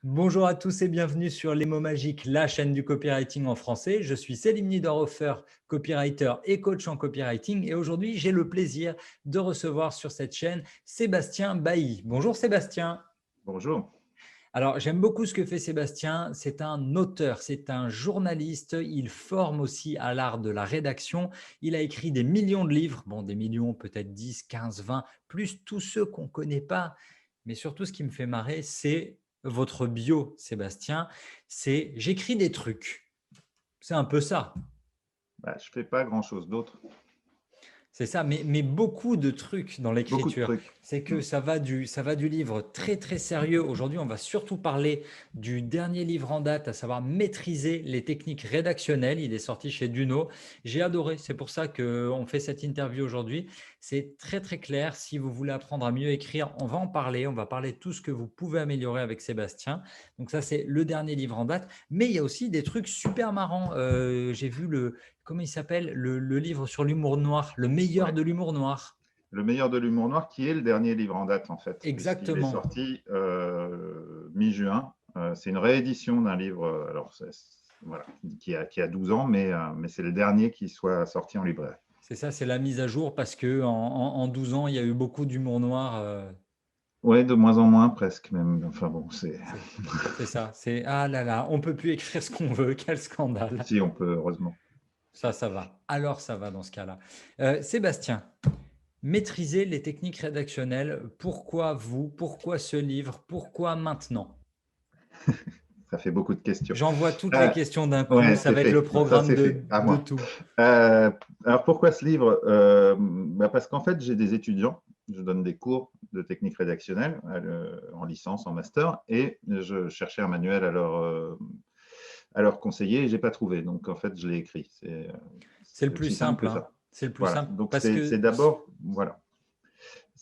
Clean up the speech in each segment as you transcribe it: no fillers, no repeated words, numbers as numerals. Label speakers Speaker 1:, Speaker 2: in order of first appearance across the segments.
Speaker 1: Bonjour à tous et bienvenue sur Les mots magiques, la chaîne du copywriting en français. Je suis Selim Niederhofer, copywriter et coach en copywriting. Et aujourd'hui, j'ai le plaisir de recevoir sur cette chaîne Sébastien Bailly. Bonjour Sébastien.
Speaker 2: Bonjour.
Speaker 1: Alors, j'aime beaucoup ce que fait Sébastien. C'est un auteur, c'est un journaliste. Il forme aussi à l'art de la rédaction. Il a écrit des millions de livres. Bon, des millions, peut-être 10, 15, 20, plus tous ceux qu'on ne connaît pas. Mais surtout, ce qui me fait marrer, c'est votre bio, Sébastien. C'est j'écris des trucs. C'est un peu ça.
Speaker 2: Je ne fais pas grand-chose d'autre.
Speaker 1: C'est ça, mais beaucoup de trucs dans
Speaker 2: Beaucoup de
Speaker 1: l'écriture.
Speaker 2: trucs.
Speaker 1: C'est que ça va du livre très très sérieux. Aujourd'hui, on va surtout parler du dernier livre en date, à savoir maîtriser les techniques rédactionnelles. Il est sorti chez Duno. J'ai adoré, c'est pour ça qu'on fait cette interview aujourd'hui. C'est très très clair. Si vous voulez apprendre à mieux écrire, on va en parler. On va parler de tout ce que vous pouvez améliorer avec Sébastien. Donc ça, c'est le dernier livre en date. Mais il y a aussi des trucs super marrants. J'ai vu comment il s'appelle le livre sur l'humour noir, le meilleur
Speaker 2: Ouais.
Speaker 1: de l'humour noir.
Speaker 2: Le meilleur de l'humour noir, qui est le dernier livre en date, en fait, puisqu'il est
Speaker 1: Exactement.
Speaker 2: sorti mi-juin. C'est une réédition d'un livre voilà, qui a 12 ans, mais c'est le dernier qui soit sorti en librairie.
Speaker 1: C'est ça, c'est la mise à jour parce qu'en 12 ans, il y a eu beaucoup d'humour noir.
Speaker 2: Oui, de moins en moins presque même. Enfin bon,
Speaker 1: C'est ça. C'est ah là là, on peut plus écrire ce qu'on veut. Quel scandale.
Speaker 2: si on peut, heureusement.
Speaker 1: Ça va. Alors, ça va dans ce cas-là. Sébastien, maîtriser les techniques rédactionnelles. Pourquoi vous? Pourquoi ce livre? Pourquoi maintenant?
Speaker 2: Ça fait beaucoup de questions.
Speaker 1: J'envoie toutes les questions d'un coup.
Speaker 2: Ouais,
Speaker 1: Ça
Speaker 2: c'est
Speaker 1: va être le
Speaker 2: fait. Ça,
Speaker 1: programme
Speaker 2: c'est fait. À
Speaker 1: de
Speaker 2: moi.
Speaker 1: tout.
Speaker 2: Alors, pourquoi ce livre? Parce qu'en fait, j'ai des étudiants. Je donne des cours de technique rédactionnelle en licence, en master, et je cherchais un manuel à leur conseiller et je n'ai pas trouvé. Donc, en fait, je l'ai écrit.
Speaker 1: C'est le
Speaker 2: C'est
Speaker 1: plus
Speaker 2: aussi simple
Speaker 1: simple,
Speaker 2: que
Speaker 1: hein.
Speaker 2: ça.
Speaker 1: C'est le plus
Speaker 2: Voilà.
Speaker 1: simple
Speaker 2: Donc,
Speaker 1: parce
Speaker 2: c'est
Speaker 1: que
Speaker 2: d'abord, voilà.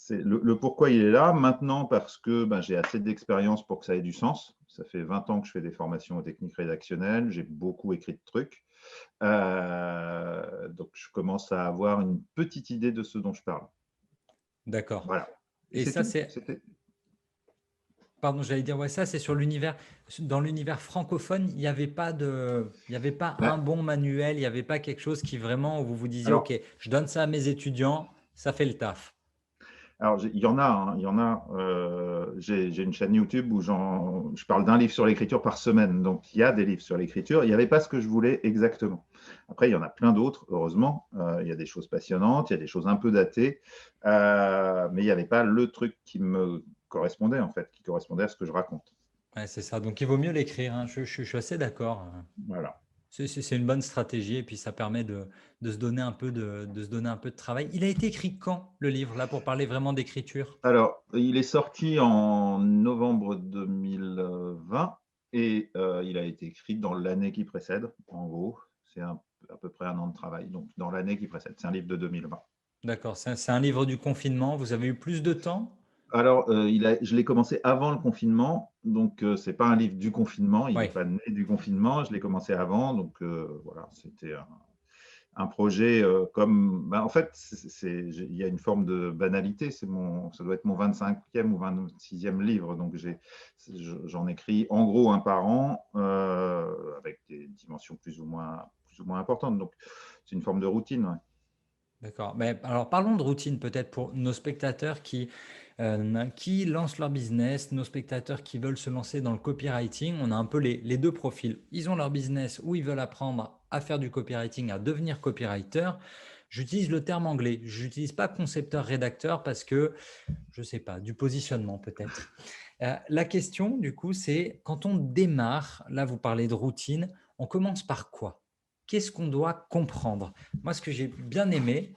Speaker 2: Le pourquoi il est là. Maintenant, parce que j'ai assez d'expérience pour que ça ait du sens. Ça fait 20 ans que je fais des formations aux techniques rédactionnelles. J'ai beaucoup écrit de trucs. Donc, je commence à avoir une petite idée de ce dont je parle.
Speaker 1: d'accord.
Speaker 2: Voilà. Et
Speaker 1: Et
Speaker 2: c'est
Speaker 1: ça,
Speaker 2: tout.
Speaker 1: c'est, pardon, j'allais dire, ouais, ça, c'est sur l'univers, dans l'univers francophone, il y avait pas un
Speaker 2: Ben,
Speaker 1: bon manuel, il n'y avait pas quelque chose qui vraiment, où vous vous disiez, OK,
Speaker 2: alors,
Speaker 1: je donne ça à mes étudiants, ça fait le taf.
Speaker 2: il y en a. Il y en a. J'ai une chaîne YouTube où je parle d'un livre sur l'écriture par semaine. Donc, il y a des livres sur l'écriture. Il n'y avait pas ce que je voulais exactement. Après, il y en a plein d'autres, heureusement. Il y a des choses passionnantes, il y a des choses un peu datées. Mais il n'y avait pas le truc qui me correspondait, en fait, qui correspondait à ce que je raconte.
Speaker 1: Ouais, c'est ça. Donc, il vaut mieux l'écrire, hein. Je suis assez d'accord.
Speaker 2: Voilà.
Speaker 1: C'est une bonne stratégie et puis ça permet de se donner un peu de se donner un peu de travail. Il a été écrit quand, le livre, là, pour parler vraiment d'écriture?
Speaker 2: Alors, il est sorti en novembre 2020 et il a été écrit dans l'année qui précède, en gros. C'est à peu près un an de travail, donc dans l'année qui précède. C'est un livre de 2020.
Speaker 1: D'accord, c'est un livre du confinement. Vous avez eu plus de temps?
Speaker 2: Alors, je l'ai commencé avant le confinement, donc ce n'est pas un livre du confinement, il n'est
Speaker 1: Oui.
Speaker 2: pas né du confinement, je l'ai commencé avant, donc voilà, c'était un projet comme. En fait, il y a une forme de banalité. Ça doit être mon 25e ou 26e livre. Donc, j'en écris en gros un par an avec des dimensions plus ou moins importantes. Donc, c'est une forme de routine. Ouais.
Speaker 1: D'accord. Mais alors, parlons de routine peut-être pour nos spectateurs qui lancent leur business, nos spectateurs qui veulent se lancer dans le copywriting. On a un peu les deux profils. Ils ont leur business où ils veulent apprendre à faire du copywriting, à devenir copywriter. J'utilise le terme anglais. Je n'utilise pas concepteur-rédacteur parce que, je ne sais pas, du positionnement peut-être. La question, du coup, c'est quand on démarre, là vous parlez de routine, on commence par quoi? Qu'est-ce qu'on doit comprendre? Moi, ce que j'ai bien aimé,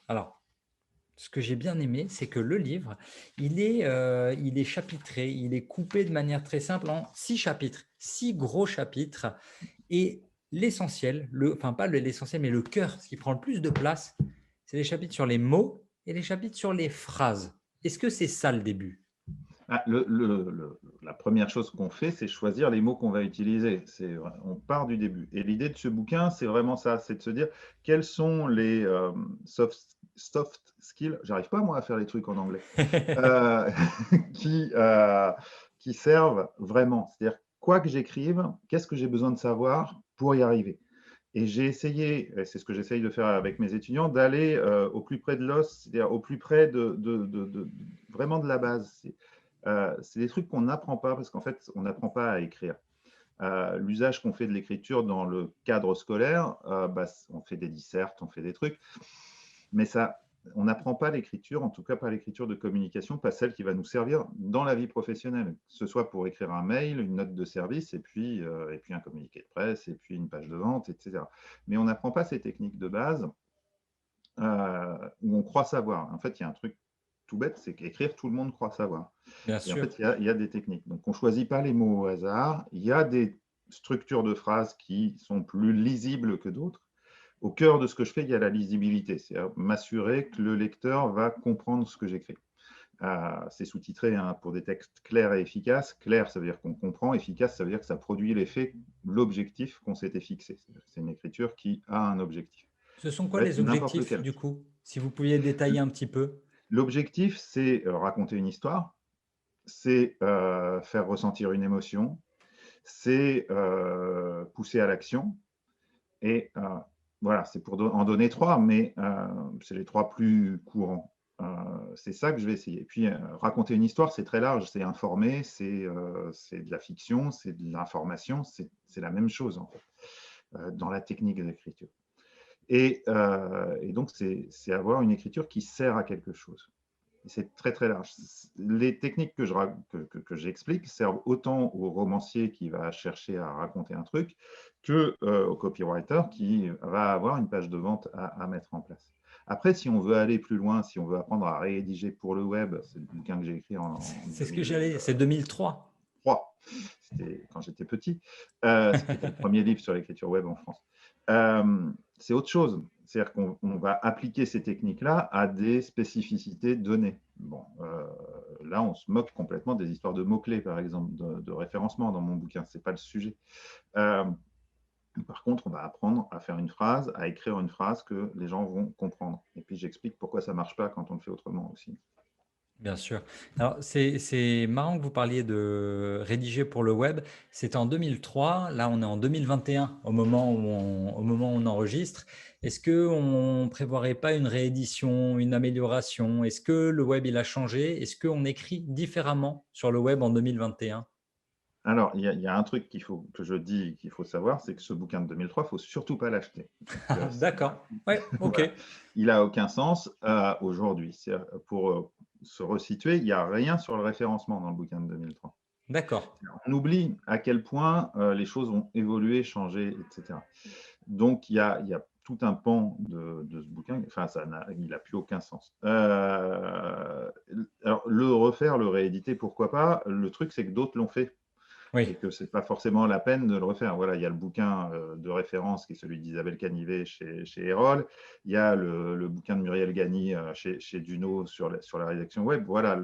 Speaker 1: c'est que le livre, il est chapitré, il est coupé de manière très simple en 6 chapitres, 6 gros chapitres. Et l'essentiel, enfin pas l'essentiel, mais le cœur, ce qui prend le plus de place, c'est les chapitres sur les mots et les chapitres sur les phrases. Est-ce que c'est ça le début?
Speaker 2: La première chose qu'on fait, c'est choisir les mots qu'on va utiliser. On part du début. Et l'idée de ce bouquin, c'est vraiment ça, c'est de se dire quels sont les soft skills, j'arrive pas moi à faire les trucs en anglais, euh, qui, qui servent vraiment. C'est-à-dire quoi que j'écrive, qu'est-ce que j'ai besoin de savoir pour y arriver? Et j'ai essayé, et c'est ce que j'essaye de faire avec mes étudiants, d'aller au plus près de l'os, c'est-à-dire au plus près vraiment de la base. C'est des trucs qu'on n'apprend pas parce qu'en fait, on n'apprend pas à écrire. L'usage qu'on fait de l'écriture dans le cadre scolaire, bah, on fait des dissertes, on fait des trucs, mais ça, on n'apprend pas l'écriture, en tout cas pas l'écriture de communication, pas celle qui va nous servir dans la vie professionnelle, que ce soit pour écrire un mail, une note de service, et puis un communiqué de presse, et puis une page de vente, etc. Mais on n'apprend pas ces techniques de base où on croit savoir. En fait, il y a un truc tout bête, c'est qu'écrire, tout le monde croit savoir.
Speaker 1: Bien
Speaker 2: Et en
Speaker 1: sûr.
Speaker 2: fait, il y a des techniques. Donc, on ne choisit pas les mots au hasard. Il y a des structures de phrases qui sont plus lisibles que d'autres. Au cœur de ce que je fais, il y a la lisibilité, c'est-à-dire m'assurer que le lecteur va comprendre ce que j'écris. C'est sous-titré hein, pour des textes clairs et efficaces. Clair, ça veut dire qu'on comprend. Efficace, ça veut dire que ça produit l'effet, l'objectif qu'on s'était fixé. C'est une écriture qui a un objectif.
Speaker 1: Ce sont
Speaker 2: Ça
Speaker 1: quoi
Speaker 2: peut être
Speaker 1: les
Speaker 2: n'importe
Speaker 1: objectifs
Speaker 2: lequel.
Speaker 1: du coup? Si vous pouviez détailler un petit peu.
Speaker 2: L'objectif, c'est raconter une histoire, c'est faire ressentir une émotion, c'est pousser à l'action. Et voilà, c'est pour en donner trois, mais c'est les trois plus courants. C'est ça que je vais essayer. Et puis, raconter une histoire, c'est très large. C'est informer, c'est de la fiction, c'est de l'information, c'est la même chose, en fait, dans la technique d'écriture. Et donc, c'est avoir une écriture qui sert à quelque chose. C'est très très large. Les techniques que j'explique servent autant au romancier qui va chercher à raconter un truc que au copywriter qui va avoir une page de vente à mettre en place. Après, si on veut aller plus loin, si on veut apprendre à rédiger pour le web, c'est le bouquin que j'ai écrit en
Speaker 1: C'est ce que j'allais, c'est 2003.
Speaker 2: 2003, c'était quand j'étais petit, ce qui était le premier livre sur l'écriture web en France. C'est autre chose. C'est-à-dire qu'on va appliquer ces techniques-là à des spécificités données. Bon, là, on se moque complètement des histoires de mots-clés, par exemple, de référencement dans mon bouquin. Ce n'est pas le sujet. Par contre, on va apprendre à faire une phrase, à écrire une phrase que les gens vont comprendre. Et puis, j'explique pourquoi ça ne marche pas quand on le fait autrement aussi.
Speaker 1: Bien sûr. Alors, c'est marrant que vous parliez de rédiger pour le web. C'était en 2003. Là, on est en 2021 au moment où on enregistre. Est-ce qu'on ne prévoirait pas une réédition, une amélioration? Est-ce que le web, il a changé? Est-ce qu'on écrit différemment sur le web en 2021?
Speaker 2: Alors, il y a un truc que je dis qu'il faut savoir, c'est que ce bouquin de 2003, il ne faut surtout pas l'acheter.
Speaker 1: D'accord. Ouais, ok.
Speaker 2: Voilà. Il n'a aucun sens aujourd'hui. Pour se resituer, il n'y a rien sur le référencement dans le bouquin de 2003.
Speaker 1: D'accord.
Speaker 2: On oublie à quel point les choses ont évolué, changé, etc. Donc, il y a tout un pan de ce bouquin, enfin, il n'a plus aucun sens. Alors, le refaire, le rééditer, pourquoi pas? Le truc, c'est que d'autres l'ont fait
Speaker 1: Oui.
Speaker 2: et que ce n'est pas forcément la peine de le refaire. Voilà, il y a le bouquin de référence qui est celui d'Isabelle Canivet chez Erol. Il y a le bouquin de Muriel Gagny chez Duno sur la rédaction web. Voilà,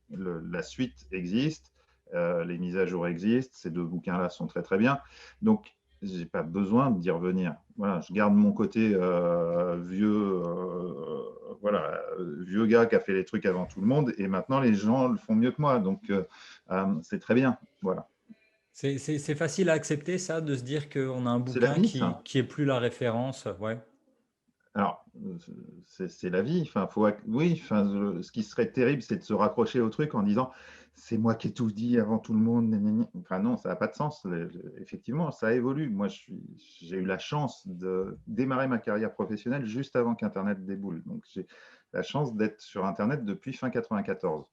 Speaker 2: la suite existe, les mises à jour existent. Ces deux bouquins-là sont très très bien. Donc, je n'ai pas besoin d'y revenir. Voilà, je garde mon côté vieux gars qui a fait les trucs avant tout le monde et maintenant les gens le font mieux que moi. Donc, c'est très bien. Voilà.
Speaker 1: C'est facile à accepter ça, de se dire qu'on a un
Speaker 2: C'est la
Speaker 1: bouquin
Speaker 2: vie, ça.
Speaker 1: qui est plus la référence. Ouais.
Speaker 2: Alors, c'est la vie. Enfin, oui, enfin, ce qui serait terrible, c'est de se raccrocher au truc en disant c'est moi qui ai tout dit avant tout le monde. Enfin, non, ça n'a pas de sens. Effectivement, ça évolue. Moi, j'ai eu la chance de démarrer ma carrière professionnelle juste avant qu'Internet déboule. Donc, j'ai la chance d'être sur Internet depuis fin 94.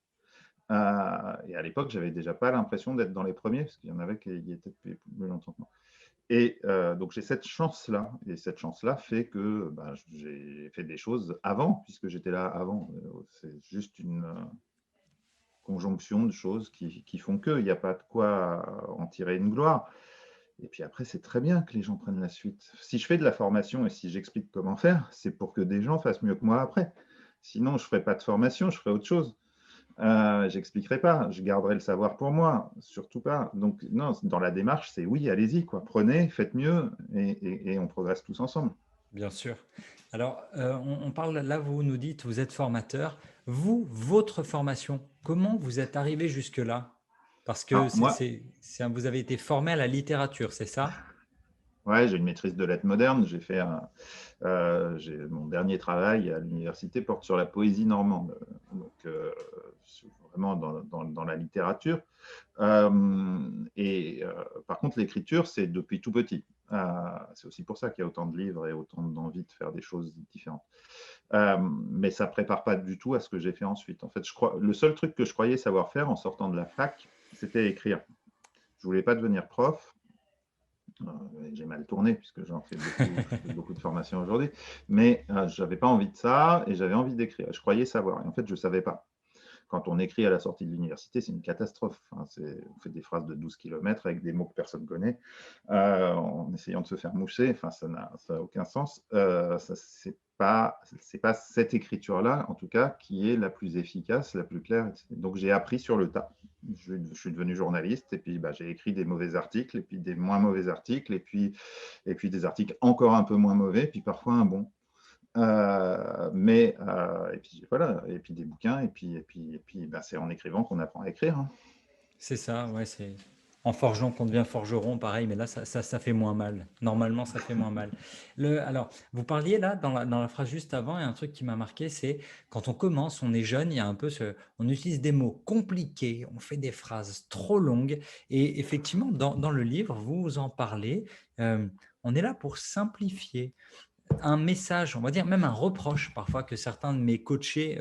Speaker 2: Et à l'époque, j'avais déjà pas l'impression d'être dans les premiers, parce qu'il y en avait qui y étaient depuis plus longtemps que moi. Et donc j'ai cette chance-là, et cette chance-là fait que j'ai fait des choses avant, puisque j'étais là avant. C'est juste une conjonction de choses qui font que, il n'y a pas de quoi en tirer une gloire. Et puis après, c'est très bien que les gens prennent la suite. Si je fais de la formation et si j'explique comment faire, c'est pour que des gens fassent mieux que moi après. Sinon, je ne ferai pas de formation, je ferai autre chose. J'expliquerai pas, je garderai le savoir pour moi, surtout pas. Donc, non, dans la démarche, c'est oui, allez-y, quoi. Prenez, faites mieux et on progresse tous ensemble.
Speaker 1: Bien sûr. Alors, on parle, là, vous nous dites, vous êtes formateur. Vous, votre formation, comment vous êtes arrivé jusque-là? Parce que
Speaker 2: Alors, moi,
Speaker 1: vous avez été formé à la littérature, c'est ça?
Speaker 2: ouais, j'ai une maîtrise de lettres modernes. Mon dernier travail à l'université porte sur la poésie normande, donc vraiment dans la littérature. Par contre, l'écriture, c'est depuis tout petit. C'est aussi pour ça qu'il y a autant de livres et autant d'envie de faire des choses différentes. Mais ça ne prépare pas du tout à ce que j'ai fait ensuite. En fait, le seul truc que je croyais savoir faire en sortant de la fac, c'était écrire. Je ne voulais pas devenir prof. J'ai mal tourné puisque j'en fais beaucoup, je fais beaucoup de formations aujourd'hui, mais je n'avais pas envie de ça et j'avais envie d'écrire. Je croyais savoir et en fait, je ne savais pas. Quand on écrit à la sortie de l'université, c'est une catastrophe. Enfin, on fait des phrases de 12 km avec des mots que personne ne connaît, en essayant de se faire moucher. Enfin, ça n'a aucun sens. Ce n'est pas cette écriture-là, en tout cas, qui est la plus efficace, la plus claire. Donc, j'ai appris sur le tas. Je suis devenu journaliste et puis j'ai écrit des mauvais articles et puis des moins mauvais articles et puis des articles encore un peu moins mauvais, puis parfois un bon. Et puis voilà, et puis des bouquins, c'est en écrivant qu'on apprend à écrire. Hein.
Speaker 1: C'est ça, ouais, c'est en forgeant qu'on devient forgeron, pareil, mais là, ça fait moins mal. Normalement, ça fait moins mal. Alors, vous parliez là, dans la phrase juste avant, et un truc qui m'a marqué, c'est quand on commence, on est jeune, il y a un peu on utilise des mots compliqués, on fait des phrases trop longues, et effectivement, dans le livre, vous en parlez, on est là pour simplifier un message, on va dire même un reproche parfois que certains de mes coachés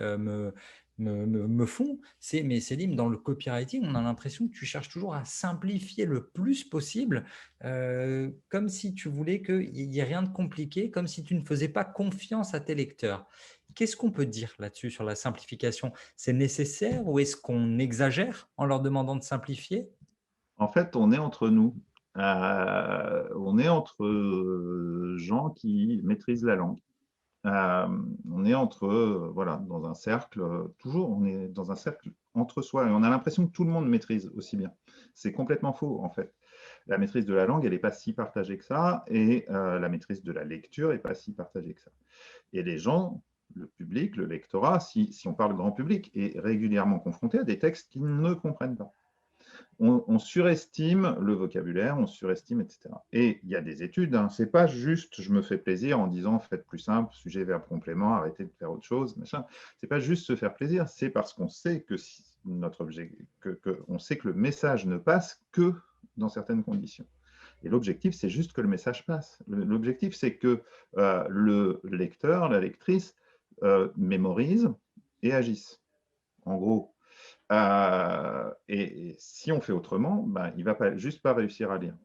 Speaker 1: me font, c'est mais Céline, dans le copywriting, on a l'impression que tu cherches toujours à simplifier le plus possible, comme si tu voulais qu'il n'y ait rien de compliqué, comme si tu ne faisais pas confiance à tes lecteurs. Qu'est-ce qu'on peut dire là-dessus sur la simplification? C'est nécessaire ou est-ce qu'on exagère en leur demandant de simplifier?
Speaker 2: En fait, on est entre nous. On est entre gens qui maîtrisent la langue. On est voilà, dans un cercle, toujours, on est dans un cercle entre soi et on a l'impression que tout le monde maîtrise aussi bien. C'est complètement faux, en fait. La maîtrise de la langue, elle n'est pas si partagée que ça et la maîtrise de la lecture n'est pas si partagée que ça. Et les gens, le public, le lectorat, si on parle grand public, est régulièrement confronté à des textes qu'ils ne comprennent pas. On surestime le vocabulaire, on surestime, etc. Et il y a des études, hein, c'est pas juste je me fais plaisir en disant faites plus simple, sujet, verbe, complément, arrêtez de faire autre chose, machin. C'est pas juste se faire plaisir, c'est parce qu'on sait que notre objet, on sait que le message ne passe que dans certaines conditions. Et l'objectif, c'est juste que le message passe. L'objectif, c'est que le lecteur, la lectrice mémorise et agisse. En gros, et si on fait autrement, ben, il ne va juste pas réussir à lire.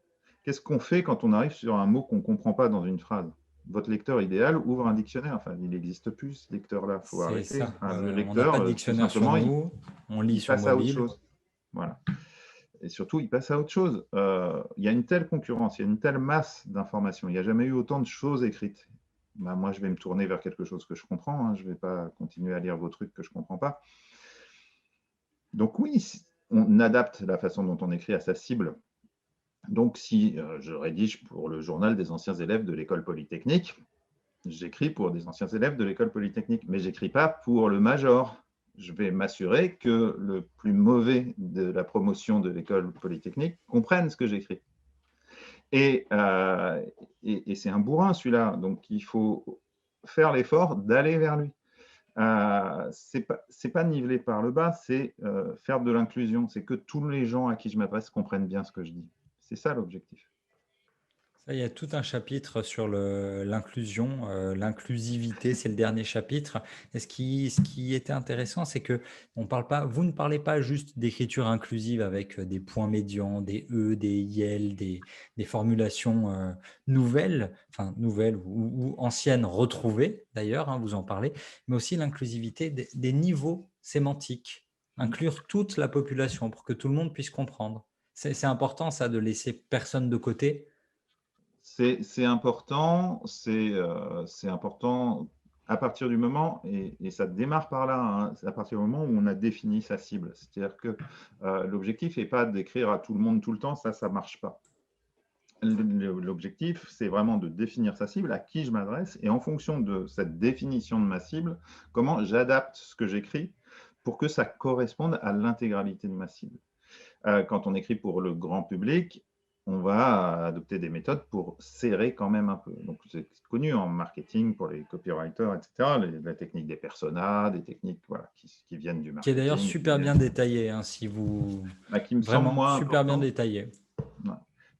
Speaker 2: Qu'est-ce qu'on fait quand on arrive sur un mot qu'on ne comprend pas dans une phrase? Votre lecteur idéal ouvre un dictionnaire. Enfin, il n'existe plus, ce lecteur-là. Il faut
Speaker 1: C'est
Speaker 2: arrêter.
Speaker 1: ça.
Speaker 2: Enfin,
Speaker 1: Ouais,
Speaker 2: le
Speaker 1: ouais. On n'a pas de
Speaker 2: lecteur, tout
Speaker 1: dictionnaire sur
Speaker 2: simplement,
Speaker 1: nous, on lit
Speaker 2: il
Speaker 1: sur
Speaker 2: passe à autre
Speaker 1: mobile.
Speaker 2: chose. Voilà. Et surtout, il passe à autre chose. Il y a une telle concurrence, il y a une telle masse d'informations. Il n'y a jamais eu autant de choses écrites. Ben, moi, je vais me tourner vers quelque chose que je comprends. Hein. Je ne vais pas continuer à lire vos trucs que je ne comprends pas. Donc oui, on adapte la façon dont on écrit à sa cible. Donc si je rédige pour le journal des anciens élèves de l'école polytechnique, j'écris pour des anciens élèves de l'école polytechnique, mais je n'écris pas pour le major. Je vais m'assurer que le plus mauvais de la promotion de l'école polytechnique comprenne ce que j'écris. Et c'est un bourrin celui-là, donc il faut faire l'effort d'aller vers lui. C'est pas niveler par le bas, c'est faire de l'inclusion. C'est que tous les gens à qui je m'adresse comprennent bien ce que je dis. C'est ça l'objectif.
Speaker 1: Ça, il y a tout un chapitre sur l'inclusion, l'inclusivité, c'est le dernier chapitre. Et ce qui était intéressant, c'est que vous ne parlez pas juste d'écriture inclusive avec des points médians, des E, des IL, des formulations nouvelles, enfin nouvelles ou anciennes retrouvées d'ailleurs, hein, vous en parlez, mais aussi l'inclusivité des niveaux sémantiques, inclure toute la population pour que tout le monde puisse comprendre. C'est important ça de laisser personne de côté.
Speaker 2: C'est important, c'est important à partir du moment, et ça démarre par là, hein, à partir du moment où on a défini sa cible. C'est-à-dire que l'objectif n'est pas d'écrire à tout le monde tout le temps, ça ne marche pas. L'objectif, c'est vraiment de définir sa cible, à qui je m'adresse, et en fonction de cette définition de ma cible, comment j'adapte ce que j'écris pour que ça corresponde à l'intégralité de ma cible. Quand on écrit pour le grand public, on va adopter des méthodes pour serrer quand même un peu. Donc, c'est connu en marketing pour les copywriters, etc. La technique des personas, des techniques voilà, qui viennent du
Speaker 1: Qui est d'ailleurs
Speaker 2: marketing,
Speaker 1: super bien détaillé, hein, si vous...
Speaker 2: qui me semble
Speaker 1: Vraiment
Speaker 2: moins
Speaker 1: super bien
Speaker 2: importante,
Speaker 1: détaillé.
Speaker 2: ouais,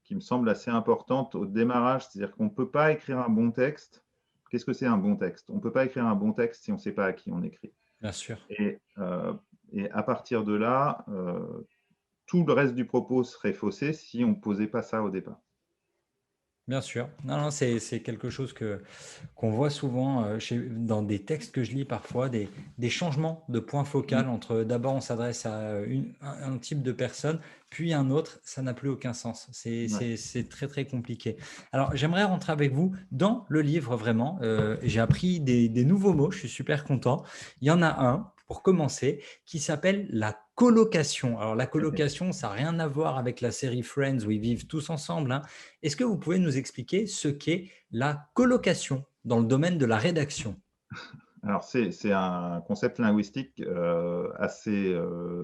Speaker 2: qui me semble assez importante au démarrage. C'est-à-dire qu'on ne peut pas écrire un bon texte. Qu'est-ce que c'est un bon texte? On ne peut pas écrire un bon texte si on ne sait pas à qui on écrit.
Speaker 1: Bien sûr.
Speaker 2: Et à partir de là, tout le reste du propos serait faussé si on ne posait pas ça au départ.
Speaker 1: Bien sûr. Non, non, c'est quelque chose qu'on voit souvent dans des textes que je lis parfois, des changements de point focal entre d'abord on s'adresse à un type de personne, puis un autre, ça n'a plus aucun sens.
Speaker 2: Ouais.
Speaker 1: C'est très très compliqué. Alors j'aimerais rentrer avec vous dans le livre vraiment. J'ai appris des nouveaux mots, je suis super content. Il y en a un, pour commencer, qui s'appelle la colocation. Alors la colocation, ça n'a rien à voir avec la série Friends où ils vivent tous ensemble, hein. Est-ce que vous pouvez nous expliquer ce qu'est la colocation dans le domaine de la rédaction?
Speaker 2: Alors, c'est un concept linguistique assez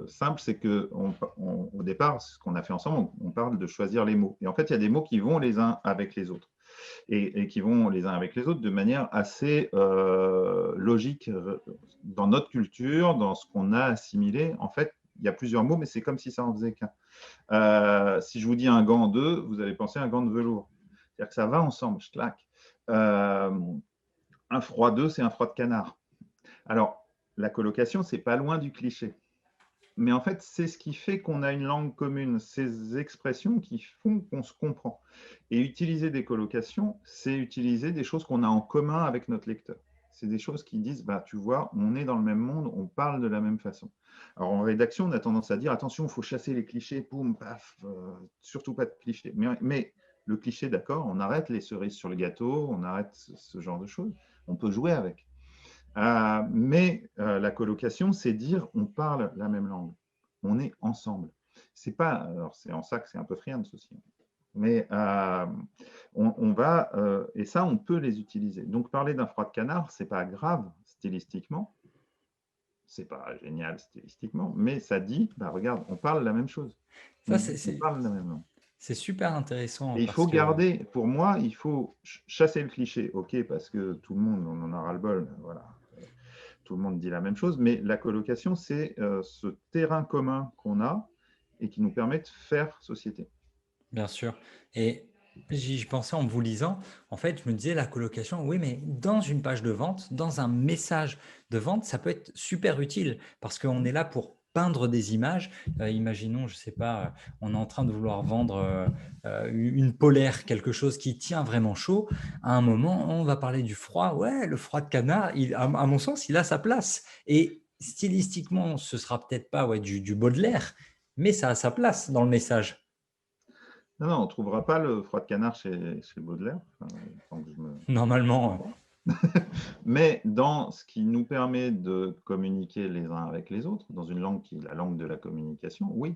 Speaker 2: simple, c'est que au départ, ce qu'on a fait ensemble, on parle de choisir les mots. Et en fait, il y a des mots qui vont les uns avec les autres et qui vont les uns avec les autres de manière assez logique dans notre culture, dans ce qu'on a assimilé. En fait, il y a plusieurs mots, mais c'est comme si ça en faisait qu'un. Si je vous dis un gant 2, vous allez penser à un gant de velours. C'est-à-dire que ça va ensemble, je claque. Un froid 2, c'est un froid de canard. Alors, la colocation, c'est pas loin du cliché. Mais en fait, c'est ce qui fait qu'on a une langue commune, ces expressions qui font qu'on se comprend. Et utiliser des colocations, c'est utiliser des choses qu'on a en commun avec notre lecteur. C'est des choses qui disent, bah, tu vois, on est dans le même monde, on parle de la même façon. Alors en rédaction, on a tendance à dire, attention, il faut chasser les clichés, poum, paf, surtout pas de clichés. Mais le cliché, d'accord, on arrête les cerises sur le gâteau, on arrête ce genre de choses. On peut jouer avec. Mais la colocation, c'est dire on parle la même langue, on est ensemble. C'est pas, alors c'est en ça que c'est un peu friand aussi, mais on va, et ça, on peut les utiliser. Donc parler d'un froid de canard, c'est pas grave stylistiquement, c'est pas génial stylistiquement, mais ça dit, bah regarde, on parle la même chose,
Speaker 1: Ça,
Speaker 2: on parle la même langue.
Speaker 1: c'est super intéressant
Speaker 2: Et il faut
Speaker 1: parce que
Speaker 2: garder, pour moi, il faut chasser le cliché, ok, parce que tout le monde, on en a ras-le-bol, voilà. Tout le monde dit la même chose, mais la colocation, c'est ce terrain commun qu'on a et qui nous permet de faire société.
Speaker 1: bien sûr. Et j'y pensais en vous lisant, en fait, je me disais la colocation, oui, mais dans une page de vente, dans un message de vente, ça peut être super utile parce qu'on est là pour peindre des images. Imaginons, je sais pas, on est en train de vouloir vendre une polaire, quelque chose qui tient vraiment chaud. À un moment, on va parler du froid. Ouais, le froid de canard, à mon sens, il a sa place. Et stylistiquement, ce sera peut-être pas ouais, du Baudelaire, mais ça a sa place dans le message.
Speaker 2: Non, non, on ne trouvera pas le froid de canard chez Baudelaire, tant que je me
Speaker 1: Normalement,
Speaker 2: trompe pas. Mais dans ce qui nous permet de communiquer les uns avec les autres, dans une langue qui est la langue de la communication, oui.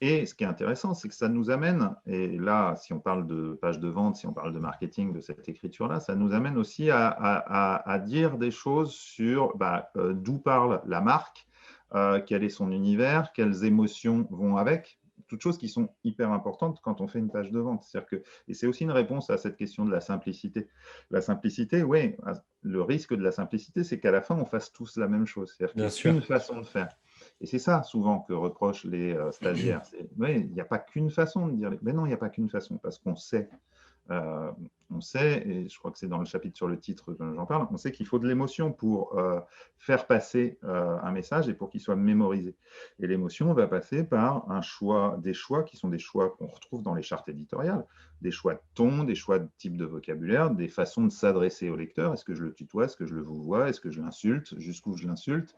Speaker 2: Et ce qui est intéressant, c'est que ça nous amène, et là, si on parle de page de vente, si on parle de marketing, de cette écriture-là, ça nous amène aussi à dire des choses sur bah, d'où parle la marque, quel est son univers, quelles émotions vont avec, toutes choses qui sont hyper importantes quand on fait une page de vente. C'est-à-dire que, et c'est aussi une réponse à cette question de la simplicité. La simplicité, oui, le risque de la simplicité, c'est qu'à la fin, on fasse tous la même chose. C'est-à-dire qu'il
Speaker 1: bien
Speaker 2: n'y a
Speaker 1: sûr.
Speaker 2: qu'une façon de faire. Et c'est ça souvent que reprochent les stagiaires. Ouais, il n'y a pas qu'une façon de dire. Mais non, il n'y a pas qu'une façon, parce qu'on sait on sait, et je crois que c'est dans le chapitre sur le titre que j'en parle, on sait qu'il faut de l'émotion pour faire passer un message et pour qu'il soit mémorisé. Et l'émotion va passer par des choix qui sont des choix qu'on retrouve dans les chartes éditoriales, des choix de ton, des choix de type de vocabulaire, des façons de s'adresser au lecteur. Est-ce que je le tutoie, est-ce que je le vouvoie, est-ce que je l'insulte, jusqu'où je l'insulte,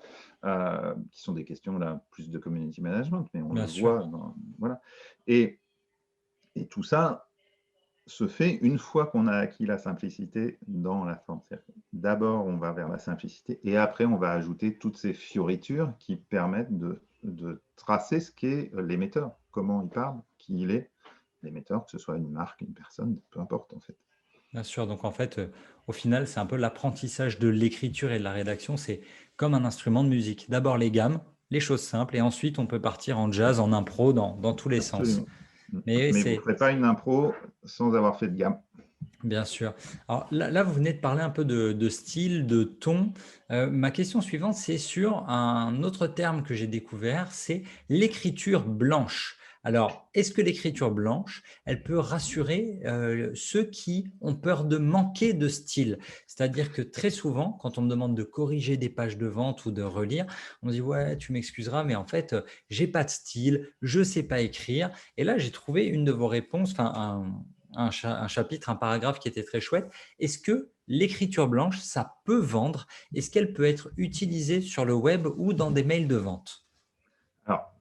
Speaker 2: qui sont des questions là plus de community management, mais on le
Speaker 1: Bien sûr.
Speaker 2: voit. Voilà. Et, et tout ça, se fait une fois qu'on a acquis la simplicité dans la forme. D'abord, on va vers la simplicité et après, on va ajouter toutes ces fioritures qui permettent de tracer ce qu'est l'émetteur, comment il parle, qui il est, l'émetteur, que ce soit une marque, une personne, peu importe en fait.
Speaker 1: Bien sûr. Donc, en fait, au final, c'est un peu l'apprentissage de l'écriture et de la rédaction. C'est comme un instrument de musique. D'abord les gammes, les choses simples, et ensuite on peut partir en jazz, en impro, dans tous les sens.
Speaker 2: Absolument.
Speaker 1: Mais
Speaker 2: Mais vous ne
Speaker 1: c'est
Speaker 2: ferez pas une impro sans avoir fait de gamme.
Speaker 1: bien sûr. Alors là, vous venez de parler un peu de style, de ton. Ma question suivante, c'est sur un autre terme que j'ai découvert, c'est l'écriture blanche. Alors, est-ce que l'écriture blanche, elle peut rassurer ceux qui ont peur de manquer de style? C'est-à-dire que très souvent, quand on me demande de corriger des pages de vente ou de relire, on me dit, ouais, tu m'excuseras, mais en fait, j'ai pas de style, je sais pas écrire. Et là, j'ai trouvé une de vos réponses, enfin, un chapitre, un paragraphe qui était très chouette. Est-ce que l'écriture blanche, ça peut vendre? Est-ce qu'elle peut être utilisée sur le web ou dans des mails de vente?
Speaker 2: Alors,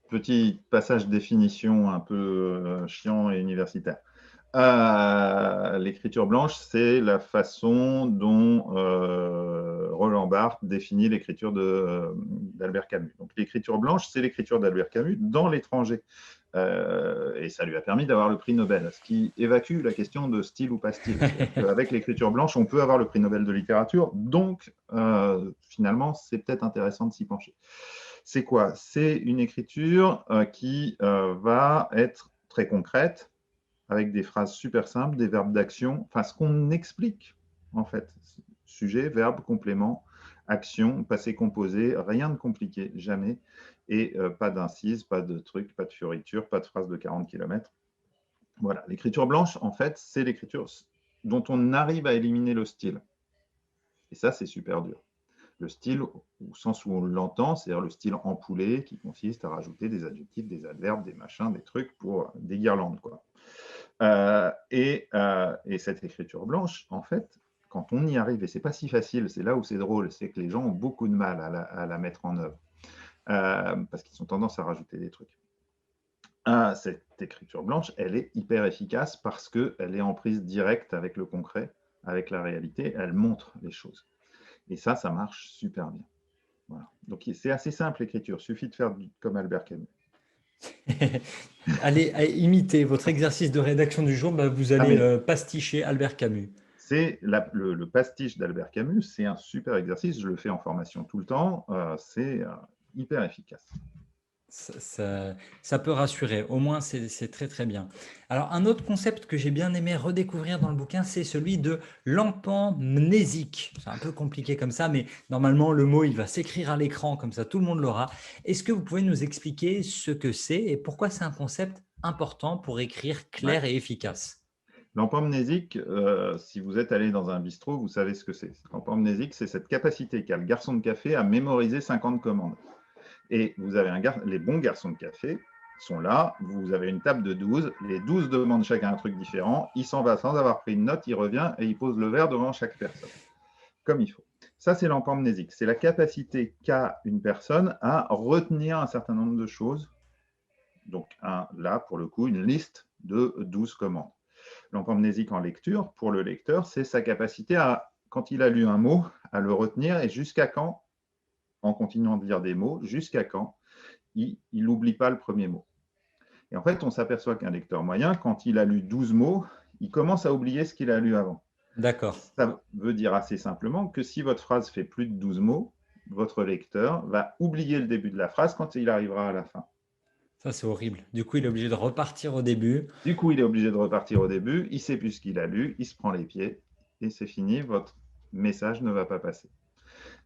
Speaker 2: petit passage définition un peu chiant et universitaire. L'écriture blanche, c'est la façon dont Roland Barthes définit l'écriture d'Albert Camus. Donc, l'écriture blanche, c'est l'écriture d'Albert Camus dans l'étranger. Et ça lui a permis d'avoir le prix Nobel, ce qui évacue la question de style ou pas style. Avec l'écriture blanche, on peut avoir le prix Nobel de littérature, donc finalement, c'est peut-être intéressant de s'y pencher. C'est quoi? C'est une écriture qui va être très concrète, avec des phrases super simples, des verbes d'action, enfin ce qu'on explique en fait. Sujet, verbe, complément, action, passé composé, rien de compliqué, jamais. Et pas d'incise, pas de truc, pas de fioriture, pas de phrase de 40 km. Voilà, l'écriture blanche, en fait, c'est l'écriture dont on arrive à éliminer le style. Et ça, c'est super dur. Le style, au sens où on l'entend, c'est-à-dire le style empoulé, qui consiste à rajouter des adjectifs, des adverbes, des machins, des trucs pour des guirlandes, quoi. Et cette écriture blanche, en fait, quand on y arrive, et c'est pas si facile, c'est là où c'est drôle, c'est que les gens ont beaucoup de mal à la mettre en œuvre, parce qu'ils ont tendance à rajouter des trucs. Cette écriture blanche, elle est hyper efficace parce qu'elle est en prise directe avec le concret, avec la réalité, elle montre les choses. Et ça marche super bien. Voilà. Donc c'est assez simple l'écriture, il suffit de faire comme Albert Camus.
Speaker 1: Allez imiter votre exercice de rédaction du jour, bah, vous
Speaker 2: Ah
Speaker 1: allez
Speaker 2: mais
Speaker 1: pasticher Albert Camus.
Speaker 2: c'est le pastiche d'Albert Camus, c'est un super exercice, je le fais en formation tout le temps, c'est hyper efficace.
Speaker 1: Ça peut rassurer, au moins c'est très très bien. Alors un autre concept que j'ai bien aimé redécouvrir dans le bouquin, c'est celui de l'empamnésique. C'est un peu compliqué comme ça, mais normalement le mot il va s'écrire à l'écran, comme ça tout le monde l'aura. Est-ce que vous pouvez nous expliquer ce que c'est et pourquoi c'est un concept important pour écrire
Speaker 2: Ouais.
Speaker 1: clair et efficace?
Speaker 2: L'empamnésique, si vous êtes allé dans un bistrot, vous savez ce que c'est. L'empamnésique, c'est cette capacité qu'a le garçon de café à mémoriser 50 commandes. Et vous avez les bons garçons de café sont là, vous avez une table de 12, les 12 demandent chacun un truc différent, il s'en va sans avoir pris une note, il revient et il pose le verre devant chaque personne, comme il faut. Ça, c'est l'empamnésique. C'est la capacité qu'a une personne à retenir un certain nombre de choses. Donc, là, pour le coup, une liste de 12 commandes. L'empamnésique en lecture, pour le lecteur, c'est sa capacité à, quand il a lu un mot, à le retenir et jusqu'à quand, en continuant de lire des mots, jusqu'à quand il n'oublie pas le premier mot. Et en fait, on s'aperçoit qu'un lecteur moyen, quand il a lu 12 mots, il commence à oublier ce qu'il a lu avant.
Speaker 1: D'accord.
Speaker 2: Ça veut dire assez simplement que si votre phrase fait plus de 12 mots, votre lecteur va oublier le début de la phrase quand il arrivera à la fin.
Speaker 1: Ça c'est horrible. Du coup il est obligé de repartir au début.
Speaker 2: Du coup, il est obligé de repartir au début, il ne sait plus ce qu'il a lu, il se prend les pieds et c'est fini, votre message ne va pas passer.